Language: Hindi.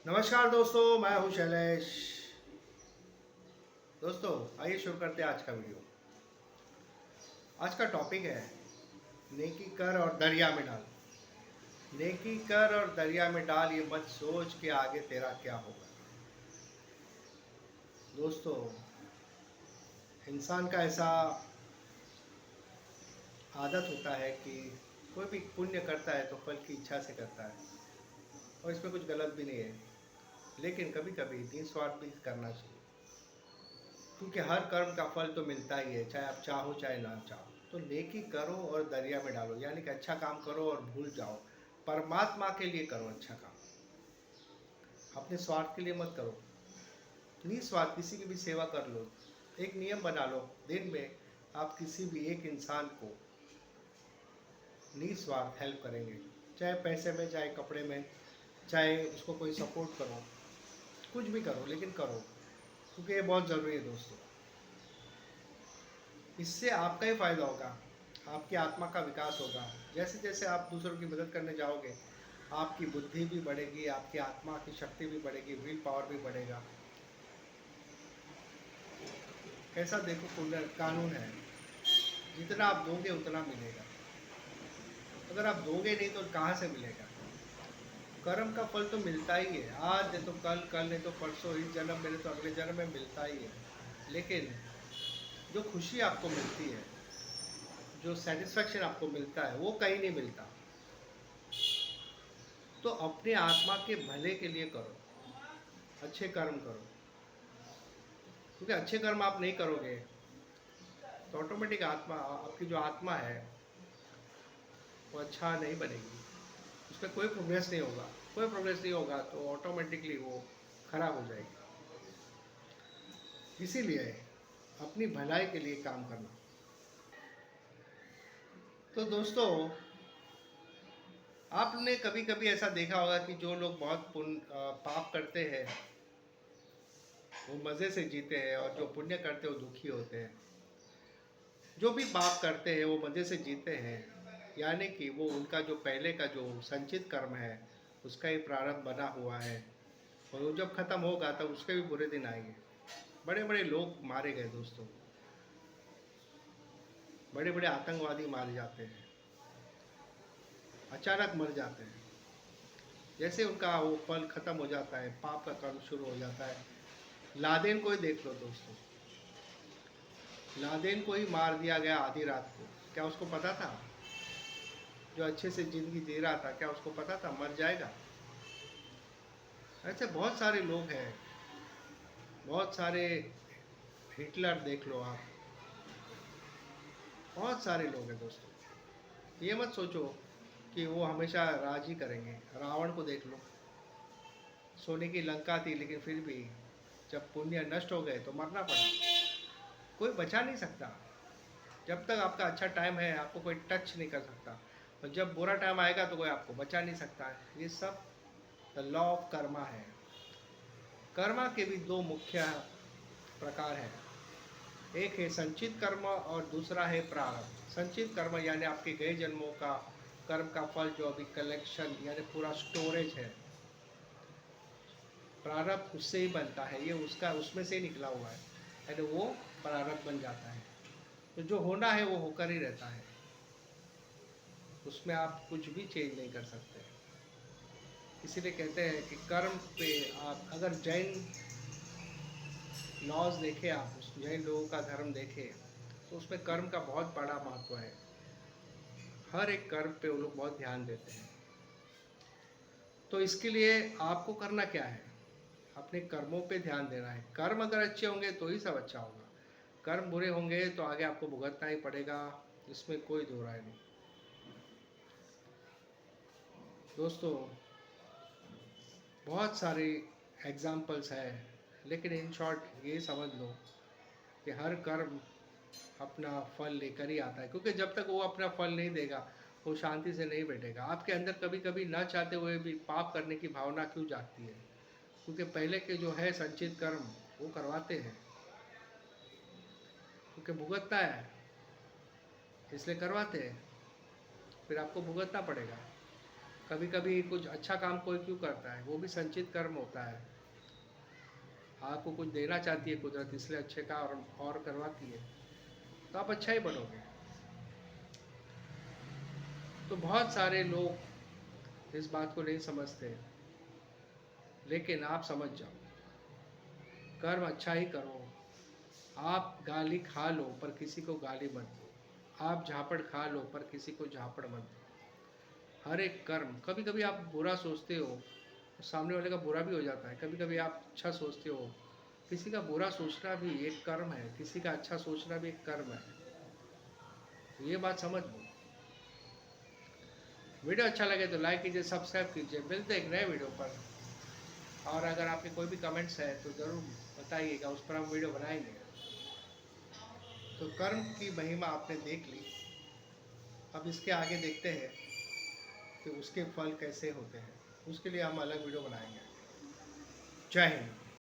नमस्कार दोस्तों, मैं हूं शैलेश। दोस्तों, आइए शुरू करते हैं आज का वीडियो। आज का टॉपिक है नेकी कर और दरिया में डाल। नेकी कर और दरिया में डाल, ये मत सोच कि आगे तेरा क्या होगा। दोस्तों, इंसान का ऐसा आदत होता है कि कोई भी पुण्य करता है तो फल की इच्छा से करता है, और इसमें कुछ गलत भी नहीं है। लेकिन कभी कभी निस्वार्थ भी करना चाहिए, क्योंकि हर कर्म का फल तो मिलता ही है, चाहे आप चाहो चाहे ना चाहो। तो नेकी करो और दरिया में डालो, यानी कि अच्छा काम करो और भूल जाओ। परमात्मा के लिए करो अच्छा काम, अपने स्वार्थ के लिए मत करो। निस्वार्थ किसी की भी सेवा कर लो। एक नियम बना लो, दिन में आप किसी भी एक इंसान को निस्वार्थ हेल्प करेंगे, चाहे पैसे में, चाहे कपड़े में, चाहे उसको कोई सपोर्ट करो, कुछ भी करो, लेकिन करो, क्योंकि ये बहुत ज़रूरी है दोस्तों। इससे आपका ही फायदा होगा, आपकी आत्मा का विकास होगा। जैसे जैसे आप दूसरों की मदद करने जाओगे, आपकी बुद्धि भी बढ़ेगी, आपकी आत्मा की शक्ति भी बढ़ेगी, विल पावर भी बढ़ेगा। कैसा देखो, कानून है, जितना आप दोगे उतना मिलेगा। अगर आप दोगे नहीं तो कहाँ से मिलेगा। कर्म का फल तो मिलता ही है, आज नहीं तो कल, कल नहीं तो परसों, इस जन्म में नहीं तो अगले जन्म में मिलता ही है। लेकिन जो खुशी आपको मिलती है, जो सेटिस्फैक्शन आपको मिलता है, वो कहीं नहीं मिलता। तो अपने आत्मा के भले के लिए करो, अच्छे कर्म करो, क्योंकि अच्छे कर्म आप नहीं करोगे तो ऑटोमेटिक आत्मा, आपकी जो आत्मा है वो अच्छा नहीं बनेगी, उसमें कोई प्रोग्रेस नहीं होगा। कोई प्रोग्रेस नहीं होगा तो ऑटोमेटिकली वो खराब हो जाएगी। इसीलिए अपनी भलाई के लिए काम करना। तो दोस्तों, आपने कभी कभी ऐसा देखा होगा कि जो लोग बहुत पाप करते हैं वो मज़े से जीते हैं, और जो पुण्य करते हैं वो दुखी होते हैं। जो भी पाप करते हैं वो मज़े से जीते हैं, यानी कि वो उनका जो पहले का जो संचित कर्म है उसका ही प्रारब्ध बना हुआ है, और वो जब खत्म होगा तब उसके भी बुरे दिन आएंगे। बड़े बड़े लोग मारे गए दोस्तों, बड़े बड़े आतंकवादी मारे जाते हैं, अचानक मर जाते हैं। जैसे उनका वो फल खत्म हो जाता है, पाप का कर्म शुरू हो जाता है। लादेन को ही देख लो दोस्तों, लादेन को ही मार दिया गया आधी रात को। क्या उसको पता था? जो अच्छे से ज़िंदगी जी रहा था, क्या उसको पता था मर जाएगा? ऐसे बहुत सारे लोग हैं, बहुत सारे। हिटलर देख लो आप, बहुत सारे लोग हैं दोस्तों। ये मत सोचो कि वो हमेशा राज ही करेंगे। रावण को देख लो, सोने की लंका थी, लेकिन फिर भी जब पुण्य नष्ट हो गए तो मरना पड़ा। कोई बचा नहीं सकता। जब तक आपका अच्छा टाइम है आपको कोई टच नहीं कर सकता, और जब बुरा टाइम आएगा तो कोई आपको बचा नहीं सकता है। ये सब द लॉ ऑफ कर्मा है। कर्मा के भी दो मुख्य प्रकार हैं, एक है संचित कर्म और दूसरा है प्रारब्ध। संचित कर्म यानी आपके गए जन्मों का कर्म का फल, जो अभी कलेक्शन यानी पूरा स्टोरेज है। प्रारब्ध उससे ही बनता है, ये उसका उसमें से ही निकला हुआ है, यानी वो प्रारब्ध बन जाता है। तो जो होना है वो होकर ही रहता है, उसमें आप कुछ भी चेंज नहीं कर सकते। इसीलिए कहते हैं कि कर्म पे आप अगर जैन लॉज देखें, आप उस जैन लोगों का धर्म देखें, तो उसमें कर्म का बहुत बड़ा महत्व है। हर एक कर्म पे वो लोग बहुत ध्यान देते हैं। तो इसके लिए आपको करना क्या है? अपने कर्मों पे ध्यान देना है। कर्म अगर अच्छे होंगे तो ही सब अच्छा होगा, कर्म बुरे होंगे तो आगे आपको भुगतना ही पड़ेगा, इसमें कोई दो राय नहीं। दोस्तों, बहुत सारे एग्जाम्पल्स हैं, लेकिन इन शॉर्ट ये समझ लो कि हर कर्म अपना फल लेकर ही आता है, क्योंकि जब तक वो अपना फल नहीं देगा वो शांति से नहीं बैठेगा। आपके अंदर कभी कभी न चाहते हुए भी पाप करने की भावना क्यों जागती है? क्योंकि पहले के जो है संचित कर्म वो करवाते हैं, क्योंकि भुगतना है इसलिए करवाते हैं, फिर आपको भुगतना पड़ेगा। कभी कभी कुछ अच्छा काम कोई क्यों करता है, वो भी संचित कर्म होता है। आपको कुछ देना चाहती है कुदरत, इसलिए अच्छे का और करवाती है, तो आप अच्छा ही बनोगे। तो बहुत सारे लोग इस बात को नहीं समझते, लेकिन आप समझ जाओ, कर्म अच्छा ही करो। आप गाली खा लो पर किसी को गाली मत दो, आप झापड़ खा लो पर किसी को झापड़ मत दो। हर एक कर्म, कभी कभी आप बुरा सोचते हो तो सामने वाले का बुरा भी हो जाता है, कभी कभी आप अच्छा सोचते हो, किसी का बुरा सोचना भी एक कर्म है, किसी का अच्छा सोचना भी एक कर्म है। तो ये बात समझ लो। वीडियो अच्छा लगे तो लाइक कीजिए, सब्सक्राइब कीजिए। मिलते हैं एक नए वीडियो पर। और अगर आपके कोई भी कमेंट्स है तो ज़रूर बताइएगा, उस पर हम वीडियो बनाएंगे। तो कर्म की महिमा आपने देख ली, अब इसके आगे देखते हैं कि उसके फल कैसे होते हैं। उसके लिए हम अलग वीडियो बनाएंगे। जय हिंद।